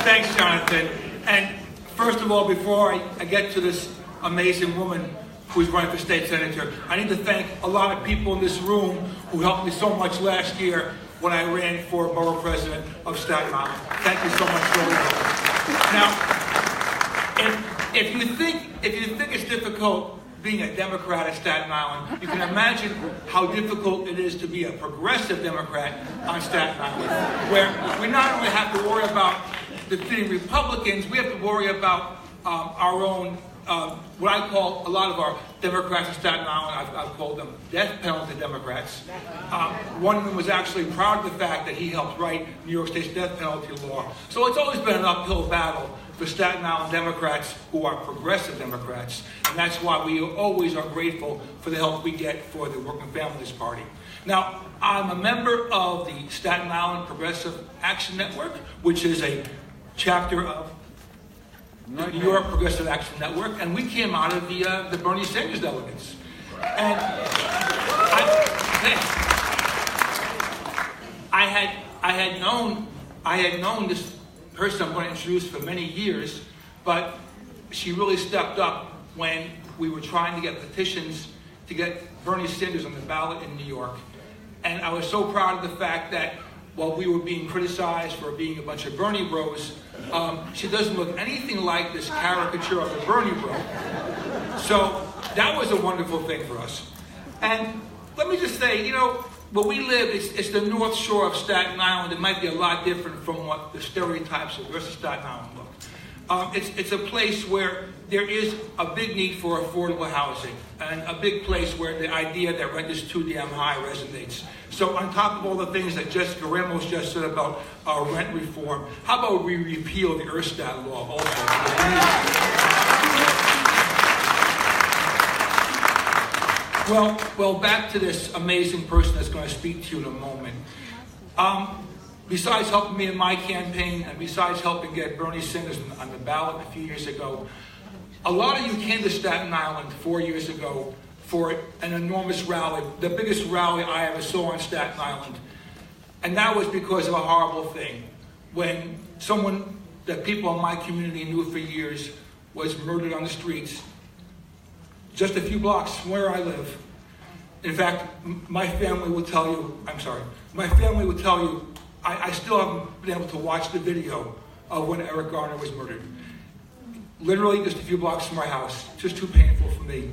Thanks, Jonathan. And first of all, before I get to this amazing woman who's running for state senator, I need to thank a lot of people in this room who helped me so much last year when I ran for borough president of Staten Island. Thank you so much for all your help. Now, if you think it's difficult being a Democrat at Staten Island, you can imagine how difficult it is to be a progressive Democrat on Staten Island, where we not only have to worry about defeating Republicans, we have to worry about our own, what I call a lot of our Democrats in Staten Island, I've called them death penalty Democrats. One of them was actually proud of the fact that he helped write New York State's death penalty law. So it's always been an uphill battle for Staten Island Democrats who are progressive Democrats. And that's why we always are grateful for the help we get for the Working Families Party. Now, I'm a member of the Staten Island Progressive Action Network, which is a chapter of the New York Progressive Action Network, and we came out of the Bernie Sanders delegates. And I had known this person I'm going to introduce for many years, but she really stepped up when we were trying to get petitions to get Bernie Sanders on the ballot in New York. And I was so proud of the fact that while we were being criticized for being a bunch of Bernie bros, she doesn't look anything like this caricature of a Bernie bro. So that was a wonderful thing for us. And let me just say, where we live, it's the North Shore of Staten Island. It might be a lot different from what the stereotypes of the rest of Staten Island look. It's a place where there is a big need for affordable housing, and a big place where the idea that rent is too damn high resonates. So on top of all the things that Jessica Ramos just said about rent reform, how about we repeal the Erstat law also? Well, back to this amazing person that's going to speak to you in a moment. Besides helping me in my campaign, and besides helping get Bernie Sanders on the ballot a few years ago, a lot of you came to Staten Island 4 years ago for an enormous rally, the biggest rally I ever saw on Staten Island. And that was because of a horrible thing. When someone that people in my community knew for years was murdered on the streets, just a few blocks from where I live. In fact, my family will tell you, I still haven't been able to watch the video of when Eric Garner was murdered. Literally just a few blocks from my house. Just too painful for me.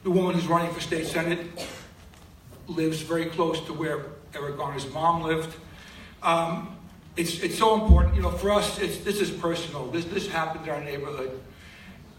The woman who's running for state senate lives very close to where Eric Garner's mom lived. It's so important, for us. This is personal. This happened in our neighborhood,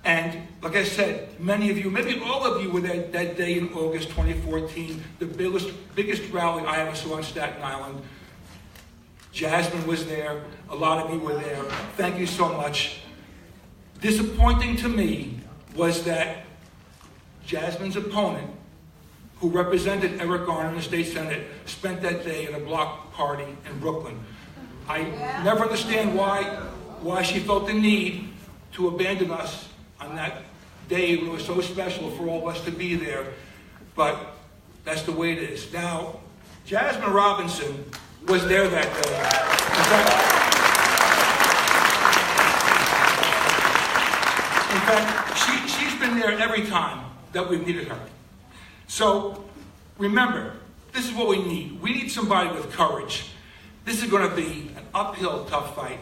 and like I said, many of you, maybe all of you, were there that day in August 2014, the biggest rally I ever saw on Staten Island. Jasmine was there. A lot of you were there. Thank you so much. Disappointing to me was that Jasmine's opponent, who represented Eric Garner in the state senate, spent that day at a block party in Brooklyn. I never understand why she felt the need to abandon us on that day when it was so special for all of us to be there, but that's the way it is. Now, Jasmine Robinson was there that day. In fact, she's been there every time that we've needed her. So, remember, this is what we need. We need somebody with courage. This is going to be an uphill, tough fight,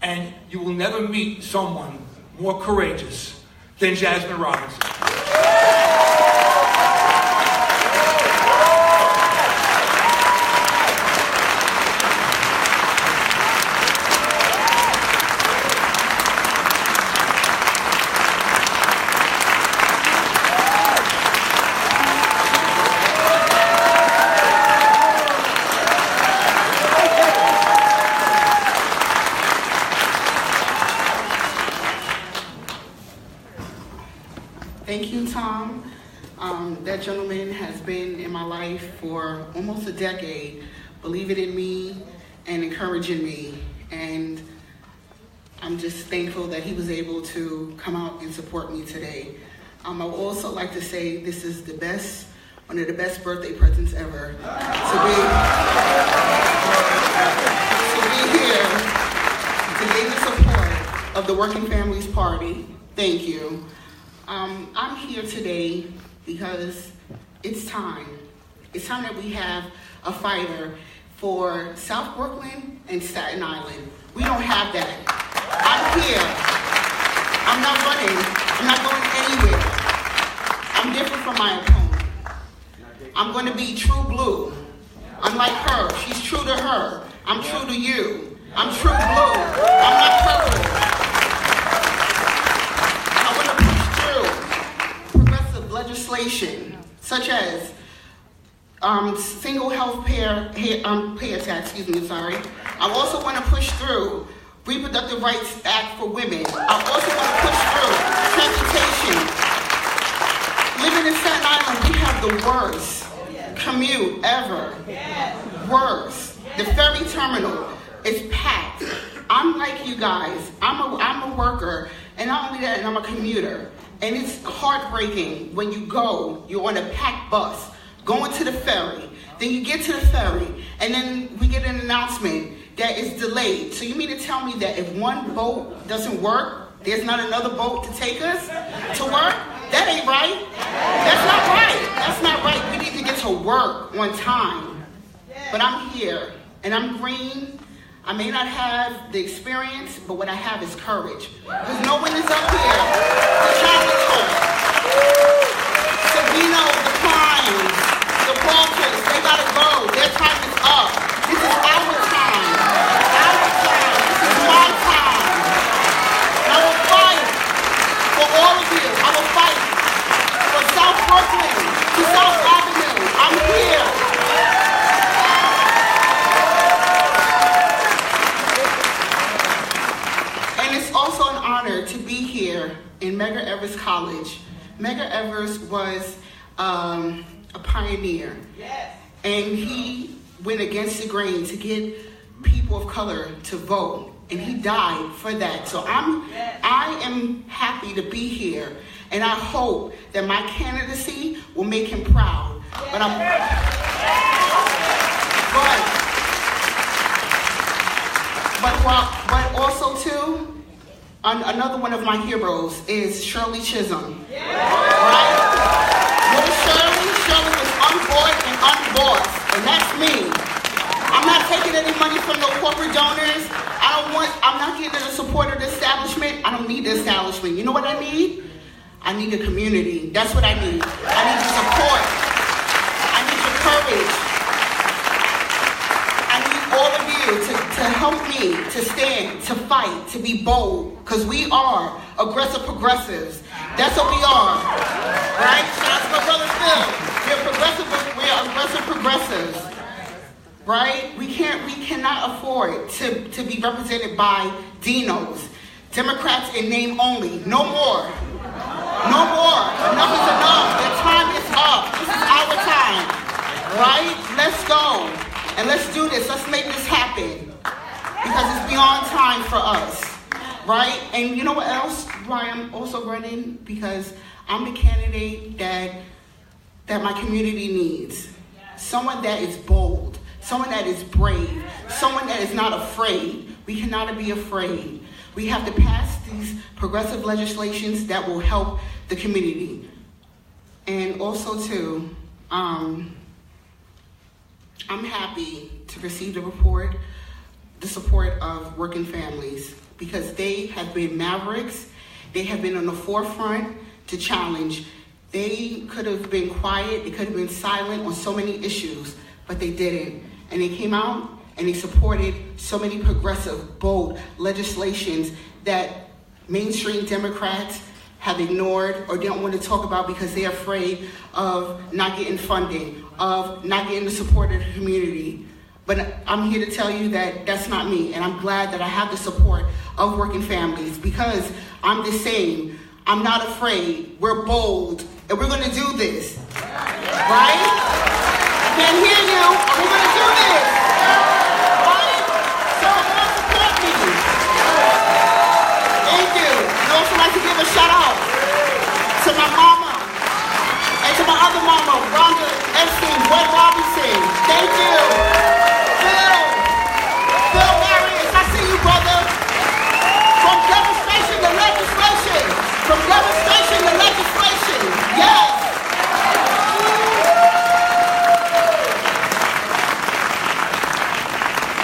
and you will never meet someone more courageous than Jasmine Robinson. Thank you, Tom. That gentleman has been in my life for almost a decade, believing in me and encouraging me. And I'm just thankful that he was able to come out and support me today. I would also like to say this is one of the best birthday presents ever. To the Working Families Party. Thank you. I'm here today because it's time. It's time that we have a fighter for South Brooklyn and Staten Island. We don't have that. I'm here. I'm not running. I'm not going anywhere. I'm different from my opponent. I'm going to be true blue. Unlike her, she's true to her. I'm true to you. I'm true blue. I'm not purple. I want to push through progressive legislation, such as single health pay tax. I also want to push through Reproductive Rights Act for women. I also want to push through transportation. Living in Staten Island, we have the worst commute ever. Worst. The ferry terminal is packed. I'm like you guys. I'm a worker, and not only that, I'm a commuter. And it's heartbreaking when you're on a packed bus, going to the ferry. Then you get to the ferry, and then we get an announcement that is delayed. So you mean to tell me that if one boat doesn't work, there's not another boat to take us to work? That ain't right. That's not right. That's not right. We need to get to work on time. But I'm here, and I'm green. I may not have the experience, but what I have is courage. Because no one is up here to challenge us. So we know the crimes, the vultures, they gotta go. Their time is up. This is our time. Our time. This is my time. And I will fight for all of you. I will fight for South Brooklyn to South Avenue. I'm here. And it's also an honor to be here in Medgar Evers College. Medgar Evers was a pioneer. Yes. And he went against the grain to get people of color to vote. And he died for that. So I am happy to be here. And I hope that my candidacy will make him proud. But also too, another one of my heroes is Shirley Chisholm. Right? What is Shirley? Shirley was unbought and unbossed, and that's me. I'm not taking any money from no corporate donors. I'm not getting the support of the establishment. I don't need the establishment. You know what I need? I need a community. That's what I need. I need your support. I need your courage. I need all of you to help me, to stand, to fight, to be bold. Because we are aggressive progressives. That's what we are. Right? Shout out to my brother Phil. We are aggressive progressives. Right? We cannot afford to be represented by Dinos. Democrats in name only. No more. No more. Enough is enough. Their time is up. This is our time. Right? Let's go. And let's do this. Let's make this happen. Because it's beyond time for us. Right? And you know what else? Why I'm also running? Because I'm the candidate that my community needs. Someone that is bold. Someone that is brave. Someone that is not afraid. We cannot be afraid. We have to pass these progressive legislations that will help the community. And also too, I'm happy to receive the support of working families, because they have been mavericks. They have been on the forefront to challenge. They could have been quiet. They could have been silent on so many issues, but they didn't. And they came out and they supported so many progressive, bold legislations that mainstream Democrats have ignored or don't want to talk about because they're afraid of not getting funding, of not getting the support of the community. But I'm here to tell you that that's not me, and I'm glad that I have the support of working families, because I'm the same. I'm not afraid. We're bold, and we're going to do this. Right? I can't hear you, but we're going to do this. Right? So come support me. Thank you. I'd also like to give a shout out to my mama and to my other mama, Rhonda Epstein, Boyd Robinson. Thank you. Phil Marius, I see you, brother. From Devastation from devastating